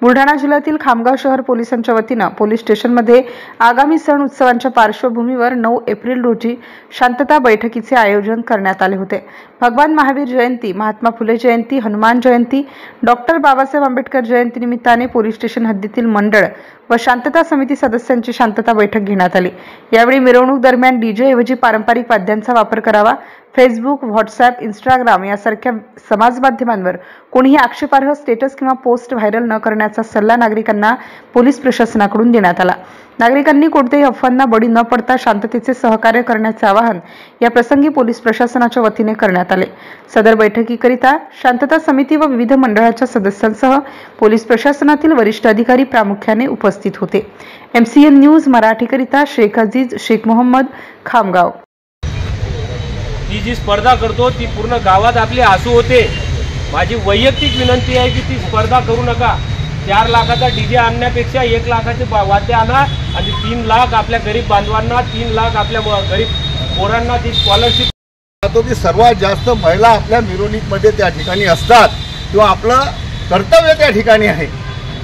बुलढाणा जिल्ह्यातील खामगाव शहर पोलिसांच्या वतीने पोलीस स्टेशनमध्ये आगामी सण उत्सवांच्या पार्श्वभूमीवर 9 एप्रिल रोजी शांतता बैठकीचे आयोजन करण्यात आले होते। भगवान महावीर जयंती, महात्मा फुले जयंती, हनुमान जयंती, डॉक्टर बाबासाहेब आंबेडकर जयंती निमित्ताने पोलीस स्टेशन हद्दीतील मंडळ व शांतता समिती सदस्यांची शांतता बैठक घेण्यात आली। यावेळी मिरवणूक दरम्यान डीजे ऐवजी पारंपरिक वाद्यांचा वापर करावा। फेसबुक, व्हॉट्सॲप, इंस्टाग्राम यासारख्या समाज माध्यमांवर कोणीही आक्षेपार्ह स्टेटस किंवा पोस्ट व्हायरल न करण्याचा सल्ला नागरिकांना पोलीस प्रशासनाकडून देण्यात आला। नागरिकांनी कोणत्याही अफवांना बळी न पडता शांततेचे सहकार्य करण्याचे आवाहन या प्रसंगी पोलीस प्रशासनाच्या वतीने करण्यात आले। सदर बैठकीकरिता शांतता समिती व विविध मंडळाच्या सदस्यांसह पोलीस प्रशासनातील वरिष्ठ अधिकारी प्रामुख्याने उपस्थित होते। MCN न्यूज मराठीकरिता शेख अजीज शेख मोहम्मद, खामगाव। ती जी स्पर्धा करतो ती पूर्ण गावात आपली हसू होते। माझी वैयक्तिक विनंती आहे की ती स्पर्धा करू नका। 4 लाखाचा डीजे आणण्यापेक्षा 1 लाखाचे वाद्य आणा आणि 3 लाख आपल्या गरीब बांधवांना, 3 लाख आपल्या गरीब पोरांना ती स्कॉलरशिप तो की सर्वात जास्त महिला आपल्या मिरवणुकीमध्ये त्या ठिकाणी असतात किंवा आपलं कर्तव्य त्या ठिकाणी आहे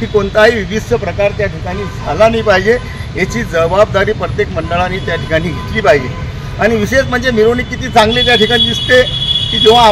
की कोणताही विविध प्रकार त्या ठिकाणी झाला नाही पाहिजे, याची जबाबदारी प्रत्येक मंडळाने त्या ठिकाणी घेतली पाहिजे। आणि विशेष म्हणजे मिरवणूक किती चांगली त्या ठिकाणी दिसते की जेव्हा